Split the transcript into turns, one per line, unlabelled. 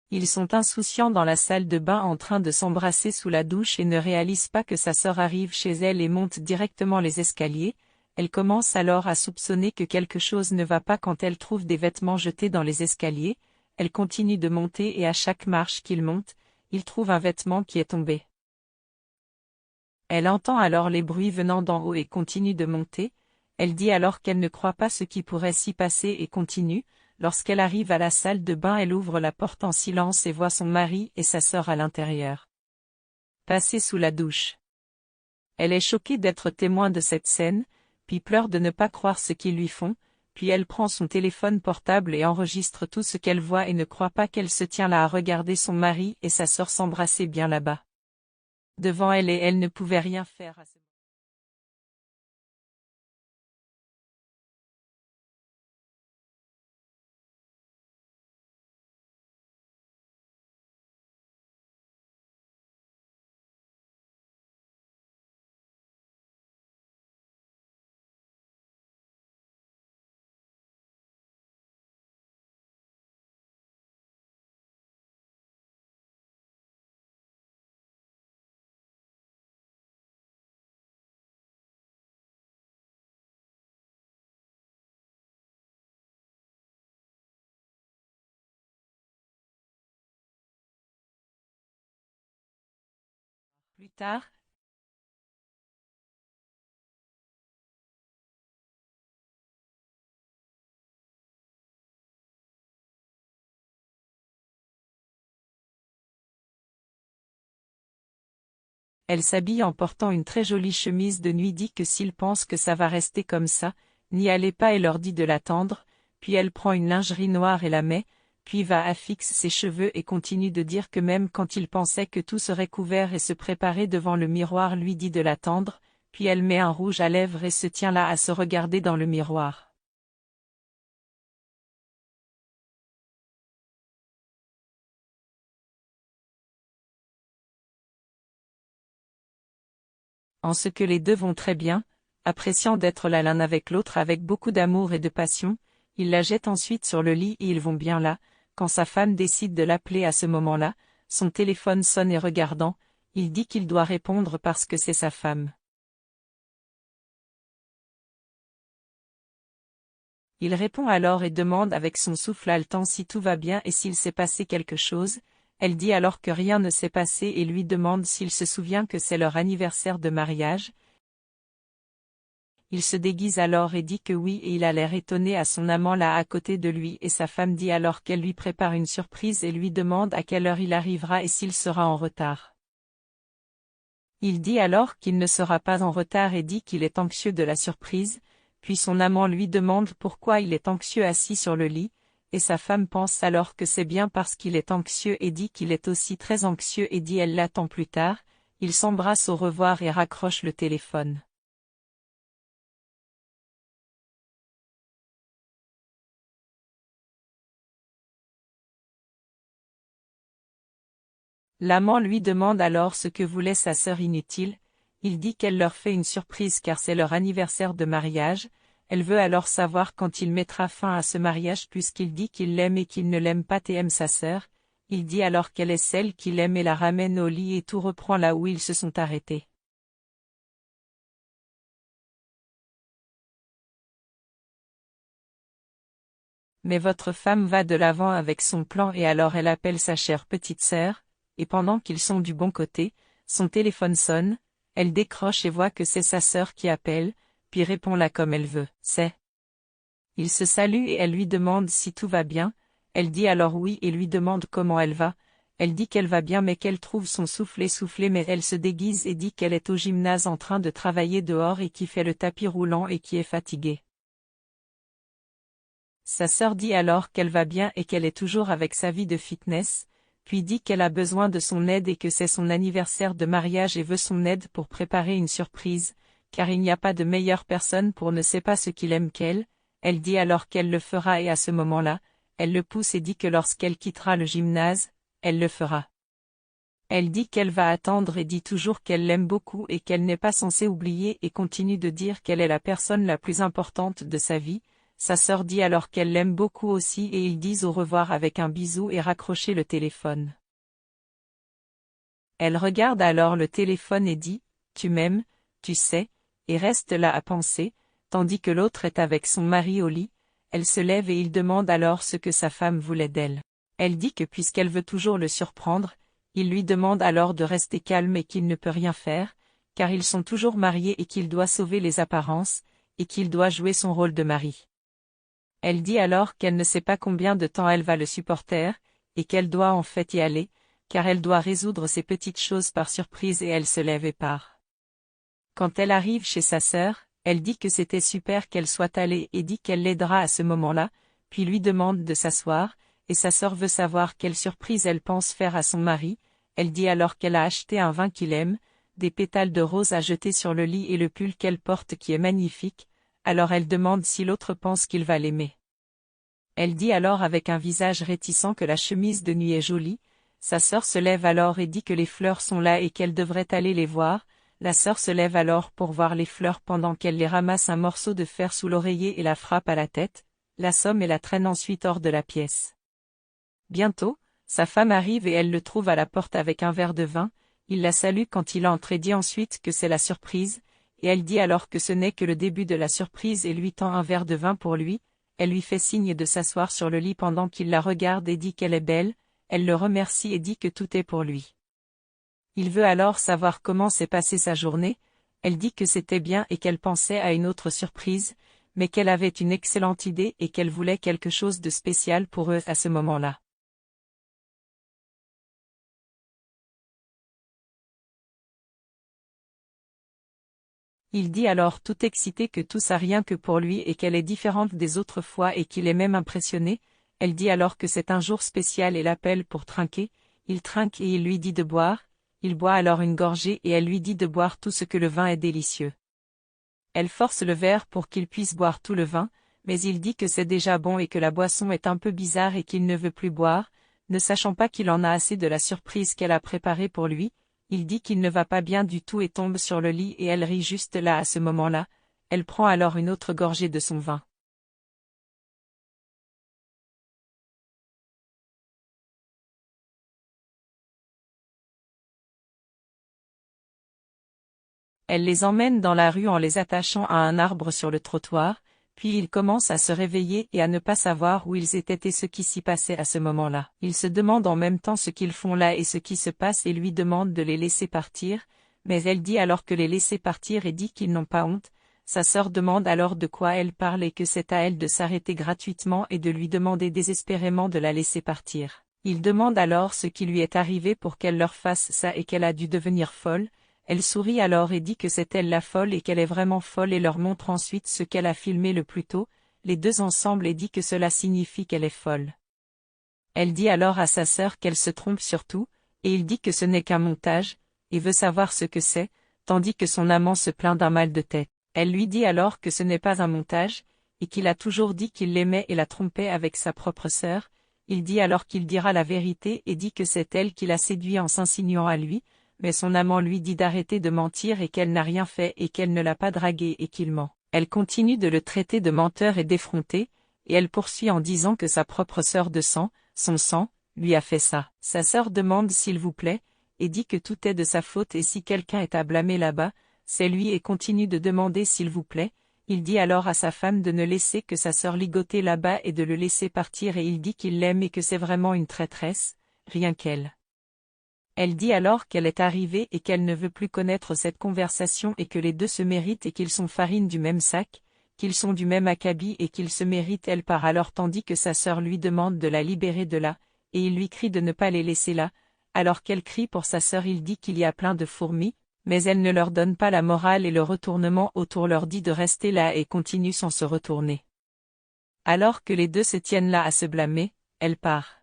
Ils sont insouciants dans la salle de bain en train de s'embrasser sous la douche et ne réalisent pas que sa sœur arrive chez elle et monte directement les escaliers. Elle commence alors à soupçonner que quelque chose ne va pas quand elle trouve des vêtements jetés dans les escaliers. Elle continue de monter et à chaque marche qu'il monte, il trouve un vêtement qui est tombé. Elle entend alors les bruits venant d'en haut et continue de monter. Elle dit alors qu'elle ne croit pas ce qui pourrait s'y passer et continue. Lorsqu'elle arrive à la salle de bain, elle ouvre la porte en silence et voit son mari et sa sœur à l'intérieur. Passée sous la douche. Elle est choquée d'être témoin de cette scène, puis pleure de ne pas croire ce qu'ils lui font, puis elle prend son téléphone portable et enregistre tout ce qu'elle voit et ne croit pas qu'elle se tient là à regarder son mari et sa sœur s'embrasser bien là-bas. Devant elle et elle ne pouvait rien faire à ce moment. Plus tard, elle s'habille en portant une très jolie chemise de nuit, dit que s'il pense que ça va rester comme ça, n'y allez pas et leur dit de l'attendre, puis elle prend une lingerie noire et la met, puis va affixe ses cheveux et continue de dire que même quand il pensait que tout serait couvert et se préparer devant le miroir lui dit de l'attendre, puis elle met un rouge à lèvres et se tient là à se regarder dans le miroir. En ce que les deux vont très bien, appréciant d'être là l'un avec l'autre avec beaucoup d'amour et de passion, il la jette ensuite sur le lit et ils vont bien là, quand sa femme décide de l'appeler à ce moment-là, son téléphone sonne et regardant, il dit qu'il doit répondre parce que c'est sa femme. Il répond alors et demande avec son souffle haletant si tout va bien et s'il s'est passé quelque chose. Elle dit alors que rien ne s'est passé et lui demande s'il se souvient que c'est leur anniversaire de mariage. Il se déguise alors et dit que oui et il a l'air étonné à son amant là à côté de lui et sa femme dit alors qu'elle lui prépare une surprise et lui demande à quelle heure il arrivera et s'il sera en retard. Il dit alors qu'il ne sera pas en retard et dit qu'il est anxieux de la surprise, puis son amant lui demande pourquoi il est anxieux assis sur le lit, et sa femme pense alors que c'est bien parce qu'il est anxieux et dit qu'il est aussi très anxieux et dit elle l'attend plus tard, ils s'embrassent au revoir et raccrochent le téléphone. L'amant lui demande alors ce que voulait sa sœur inutile, il dit qu'elle leur fait une surprise car c'est leur anniversaire de mariage, elle veut alors savoir quand il mettra fin à ce mariage puisqu'il dit qu'il l'aime et qu'il ne l'aime pas et aime sa sœur, il dit alors qu'elle est celle qu'il aime et la ramène au lit et tout reprend là où ils se sont arrêtés. Mais votre femme va de l'avant avec son plan et alors elle appelle sa chère petite sœur, et pendant qu'ils sont du bon côté, son téléphone sonne, elle décroche et voit que c'est sa sœur qui appelle, puis répond là comme elle veut, c'est. Il se salue et elle lui demande si tout va bien, elle dit alors oui et lui demande comment elle va, elle dit qu'elle va bien mais qu'elle trouve son souffle essoufflé mais elle se déguise et dit qu'elle est au gymnase en train de travailler dehors et qui fait le tapis roulant et qui est fatiguée. Sa sœur dit alors qu'elle va bien et qu'elle est toujours avec sa vie de fitness, puis dit qu'elle a besoin de son aide et que c'est son anniversaire de mariage et veut son aide pour préparer une surprise, car il n'y a pas de meilleure personne pour ne sait pas ce qu'il aime qu'elle, elle dit alors qu'elle le fera et à ce moment-là, elle le pousse et dit que lorsqu'elle quittera le gymnase, elle le fera. Elle dit qu'elle va attendre et dit toujours qu'elle l'aime beaucoup et qu'elle n'est pas censée oublier et continue de dire qu'elle est la personne la plus importante de sa vie. Sa sœur dit alors qu'elle l'aime beaucoup aussi et ils disent au revoir avec un bisou et raccrocher le téléphone. Elle regarde alors le téléphone et dit « Tu m'aimes, tu sais », et reste là à penser, tandis que l'autre est avec son mari au lit. Elle se lève et il demande alors ce que sa femme voulait d'elle. Elle dit que puisqu'elle veut toujours le surprendre, il lui demande alors de rester calme et qu'il ne peut rien faire, car ils sont toujours mariés et qu'il doit sauver les apparences, et qu'il doit jouer son rôle de mari. Elle dit alors qu'elle ne sait pas combien de temps elle va le supporter, et qu'elle doit en fait y aller, car elle doit résoudre ces petites choses par surprise et elle se lève et part. Quand elle arrive chez sa sœur, elle dit que c'était super qu'elle soit allée et dit qu'elle l'aidera à ce moment-là, puis lui demande de s'asseoir, et sa sœur veut savoir quelle surprise elle pense faire à son mari. Elle dit alors qu'elle a acheté un vin qu'il aime, des pétales de rose à jeter sur le lit et le pull qu'elle porte qui est magnifique, alors elle demande si l'autre pense qu'il va l'aimer. Elle dit alors avec un visage réticent que la chemise de nuit est jolie. Sa sœur se lève alors et dit que les fleurs sont là et qu'elle devrait aller les voir. La sœur se lève alors pour voir les fleurs pendant qu'elle les ramasse un morceau de fer sous l'oreiller et la frappe à la tête, l'assomme et la traîne ensuite hors de la pièce. Bientôt, sa femme arrive et elle le trouve à la porte avec un verre de vin. Il la salue quand il entre et dit ensuite que c'est la surprise, et elle dit alors que ce n'est que le début de la surprise et lui tend un verre de vin pour lui. Elle lui fait signe de s'asseoir sur le lit pendant qu'il la regarde et dit qu'elle est belle. Elle le remercie et dit que tout est pour lui. Il veut alors savoir comment s'est passée sa journée. Elle dit que c'était bien et qu'elle pensait à une autre surprise, mais qu'elle avait une excellente idée et qu'elle voulait quelque chose de spécial pour eux à ce moment-là. Il dit alors tout excité que tout ça rien que pour lui et qu'elle est différente des autres fois et qu'il est même impressionné. Elle dit alors que c'est un jour spécial et l'appelle pour trinquer. Il trinque et il lui dit de boire. Il boit alors une gorgée et elle lui dit de boire tout ce que le vin est délicieux. Elle force le verre pour qu'il puisse boire tout le vin, mais il dit que c'est déjà bon et que la boisson est un peu bizarre et qu'il ne veut plus boire, ne sachant pas qu'il en a assez de la surprise qu'elle a préparée pour lui. Il dit qu'il ne va pas bien du tout et tombe sur le lit et elle rit juste là à ce moment-là. Elle prend alors une autre gorgée de son vin. Elle les emmène dans la rue en les attachant à un arbre sur le trottoir, puis ils commencent à se réveiller et à ne pas savoir où ils étaient et ce qui s'y passait à ce moment-là. Ils se demandent en même temps ce qu'ils font là et ce qui se passe et lui demandent de les laisser partir, mais elle dit alors que les laisser partir et dit qu'ils n'ont pas honte. Sa sœur demande alors de quoi elle parle et que c'est à elle de s'arrêter gratuitement et de lui demander désespérément de la laisser partir. Il demande alors ce qui lui est arrivé pour qu'elle leur fasse ça et qu'elle a dû devenir folle. Elle sourit alors et dit que c'est elle la folle et qu'elle est vraiment folle et leur montre ensuite ce qu'elle a filmé le plus tôt, les deux ensemble et dit que cela signifie qu'elle est folle. Elle dit alors à sa sœur qu'elle se trompe surtout, et il dit que ce n'est qu'un montage, et veut savoir ce que c'est, tandis que son amant se plaint d'un mal de tête. Elle lui dit alors que ce n'est pas un montage, et qu'il a toujours dit qu'il l'aimait et la trompait avec sa propre sœur. Il dit alors qu'il dira la vérité et dit que c'est elle qui l'a séduit en s'insinuant à lui, mais son amant lui dit d'arrêter de mentir et qu'elle n'a rien fait et qu'elle ne l'a pas dragué et qu'il ment. Elle continue de le traiter de menteur et d'effronté, et elle poursuit en disant que sa propre sœur de sang, son sang, lui a fait ça. Sa sœur demande s'il vous plaît, et dit que tout est de sa faute et si quelqu'un est à blâmer là-bas, c'est lui et continue de demander s'il vous plaît. Il dit alors à sa femme de ne laisser que sa sœur ligoter là-bas et de le laisser partir et il dit qu'il l'aime et que c'est vraiment une traîtresse, rien qu'elle. Elle dit alors qu'elle est arrivée et qu'elle ne veut plus connaître cette conversation et que les deux se méritent et qu'ils sont farine du même sac, qu'ils sont du même acabit et qu'ils se méritent. Elle part alors tandis que sa sœur lui demande de la libérer de là, et il lui crie de ne pas les laisser là. Alors qu'elle crie pour sa sœur, il dit qu'il y a plein de fourmis, mais elle ne leur donne pas la morale et le retournement autour leur dit de rester là et continue sans se retourner. Alors que les deux se tiennent là à se blâmer, elle part.